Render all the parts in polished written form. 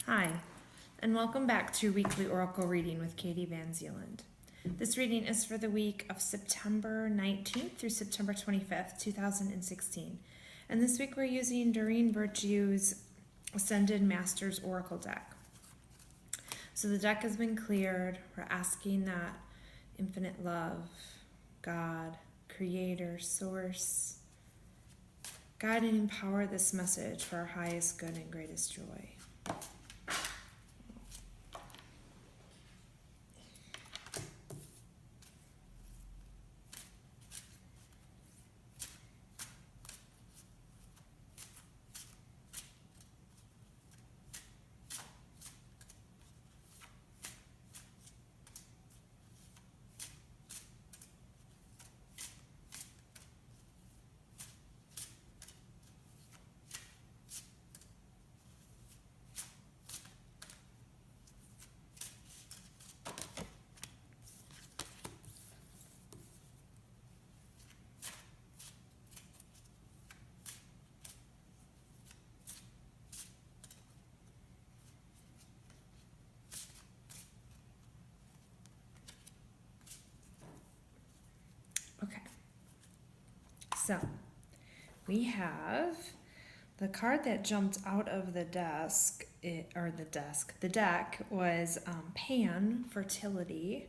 Hi, and welcome back to Weekly Oracle Reading with Katie VanZeeland. This reading is for the week of September 19th through September 25th, 2016. And this week we're using Doreen Virtue's Ascended Masters Oracle deck. So the deck has been cleared. We're asking that infinite love, God, Creator, Source, guide and empower this message for our highest good and greatest joy. Okay, so we have the card that jumped out of the the deck was Pan, fertility,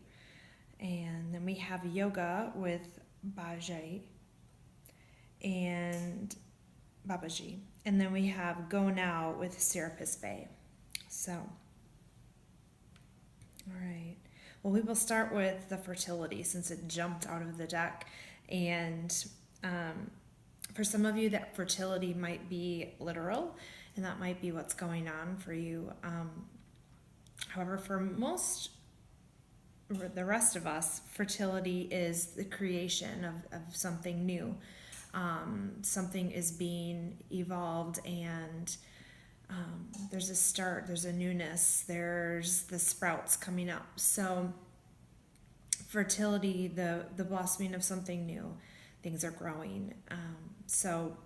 and then we have Yoga with Babaji, and then we have Go Now with Serapis Bey. So, all right. Well, we will start with the fertility since it jumped out of the deck. And for some of you, that fertility might be literal, and that might be what's going on for you. However, for the rest of us, fertility is the creation of something new. Something is being evolved, and there's a start, there's a newness, there's the sprouts coming up. So fertility, the blossoming of something new, things are growing. So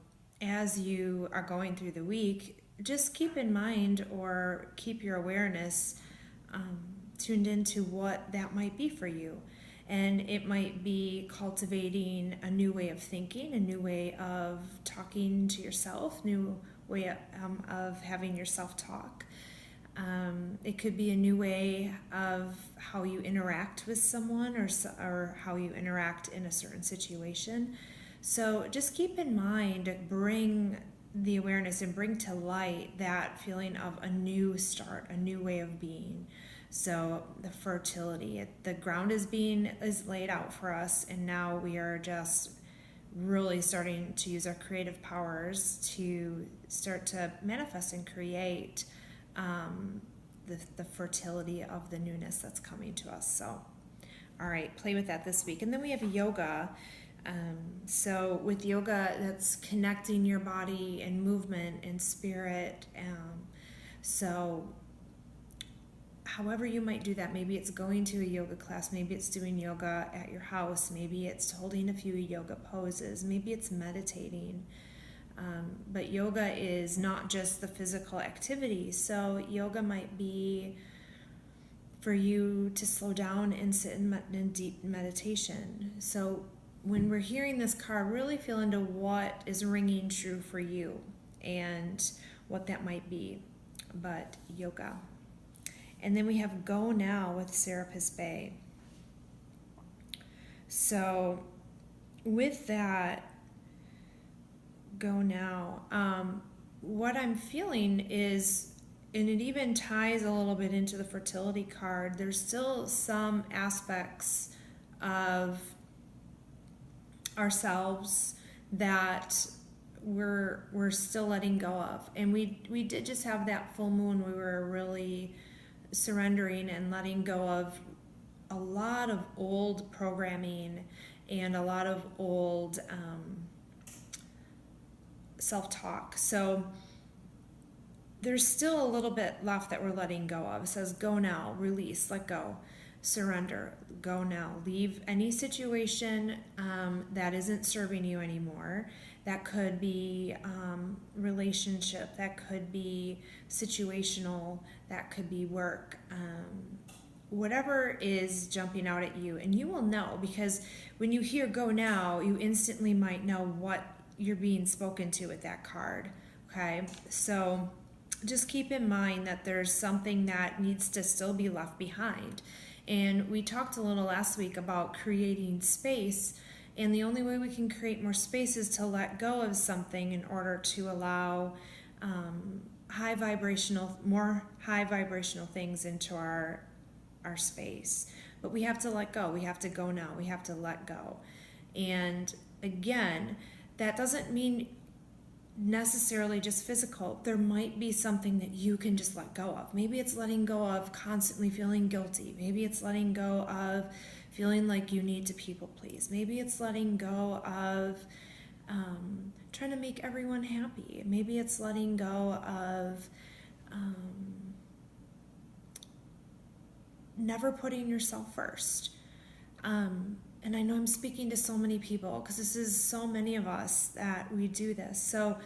as you are going through the week, just keep in mind or keep your awareness tuned into what that might be for you. And it might be cultivating a new way of thinking, a new way of talking to yourself, new way of having your self-talk. It could be a new way of how you interact with someone or how you interact in a certain situation. So just keep in mind, bring the awareness and bring to light that feeling of a new start, a new way of being. So the fertility, the ground is laid out for us, and now we are just really starting to use our creative powers to start to manifest and create the fertility of the newness that's coming to us. So, all right, play with that this week. And then we have yoga. So with yoga, that's connecting your body and movement and spirit. So however you might do that, maybe it's going to a yoga class, maybe it's doing yoga at your house, maybe it's holding a few yoga poses, maybe it's meditating. But yoga is not just the physical activity. So yoga might be for you to slow down and sit in deep meditation. So when we're hearing this card, really feel into what is ringing true for you and what that might be. But yoga. And then we have Go Now with Serapis Bey. So with that, Go Now, what I'm feeling is, and it even ties a little bit into the fertility card, there's still some aspects of ourselves that we're still letting go of. And we did just have that full moon. We were really surrendering and letting go of a lot of old programming and a lot of old self-talk. So there's still a little bit left that we're letting go of. It says go now, release, let go, surrender, go now. Leave any situation that isn't serving you anymore, That could be relationship, that could be situational, that could be work. Whatever is jumping out at you, and you will know, because when you hear go now, you instantly might know what you're being spoken to with that card. Okay, so just keep in mind that there's something that needs to still be left behind. And we talked a little last week about creating space, and the only way we can create more space is to let go of something in order to allow more high vibrational things into our space. But we have to let go. We have to go now. We have to let go. And again, that doesn't mean necessarily just physical. There might be something that you can just let go of. Maybe it's letting go of constantly feeling guilty. Maybe it's letting go of feeling like you need to people please. Maybe it's letting go of trying to make everyone happy. Maybe it's letting go of never putting yourself first. And I know I'm speaking to so many people because this is so many of us that we do this. So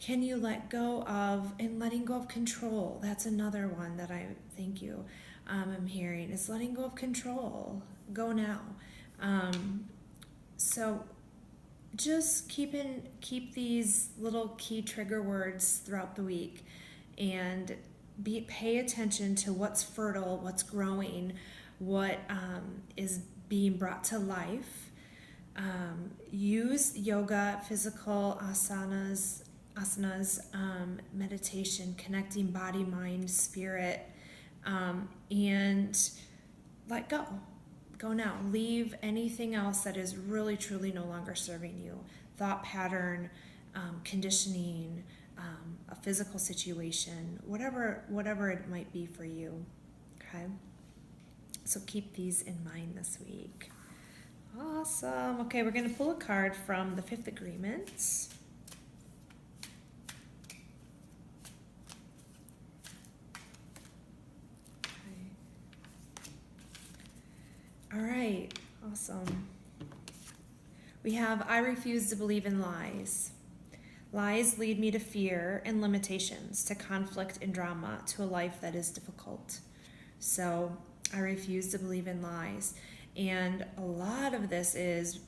can you let go of, and letting go of control? That's another one that I'm hearing, is letting go of control. Go now. So just keep these little key trigger words throughout the week, and pay attention to what's fertile, what's growing, what is being brought to life. Use yoga, physical asanas, meditation, connecting body, mind, spirit, and let go. Go now. Leave anything else that is really, truly no longer serving you. Thought pattern, conditioning, a physical situation, whatever it might be for you. Okay? So keep these in mind this week. Awesome. Okay, we're going to pull a card from the Fifth Agreement. Okay. All right, awesome. We have, I refuse to believe in lies. Lies lead me to fear and limitations, to conflict and drama, to a life that is difficult. So I refuse to believe in lies. And a lot of this is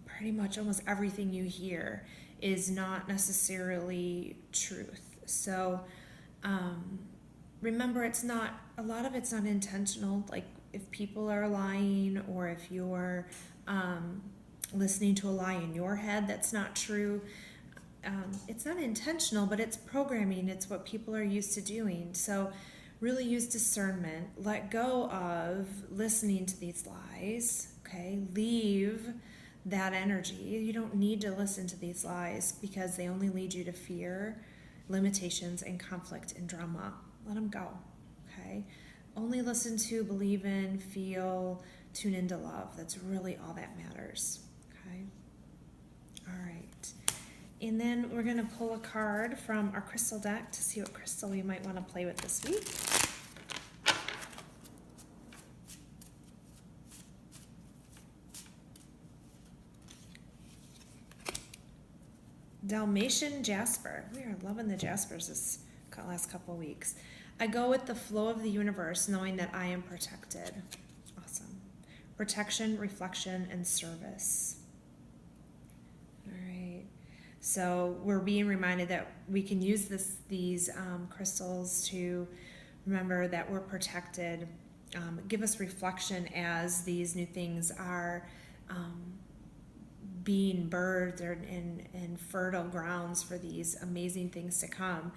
pretty much almost everything you hear is not necessarily truth. So remember, a lot of it's not intentional. Like if people are lying, or if you're listening to a lie in your head that's not true, it's not intentional, but it's programming. It's what people are used to doing. So really use discernment. Let go of listening to these lies, okay? Leave that energy. You don't need to listen to these lies because they only lead you to fear, limitations, and conflict and drama. Let them go, okay? Only listen to, believe in, feel, tune into love. That's really all that matters, okay? All right. And then we're going to pull a card from our crystal deck to see what crystal we might want to play with this week. Dalmatian Jasper. We are loving the Jaspers this last couple of weeks. I go with the flow of the universe, knowing that I am protected. Awesome. Protection, reflection, and service. All right. So we're being reminded that we can use these crystals to remember that we're protected. Give us reflection as these new things are being birthed in fertile grounds for these amazing things to come.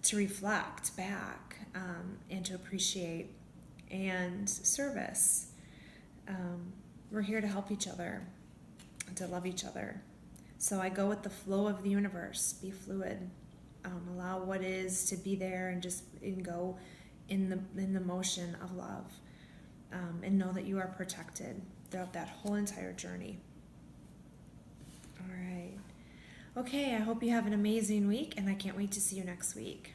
To reflect back and to appreciate, and service. We're here to help each other and to love each other. So I go with the flow of the universe. Be fluid. Allow what is to be there, and go in the motion of love. And know that you are protected throughout that whole entire journey. All right. Okay, I hope you have an amazing week, and I can't wait to see you next week.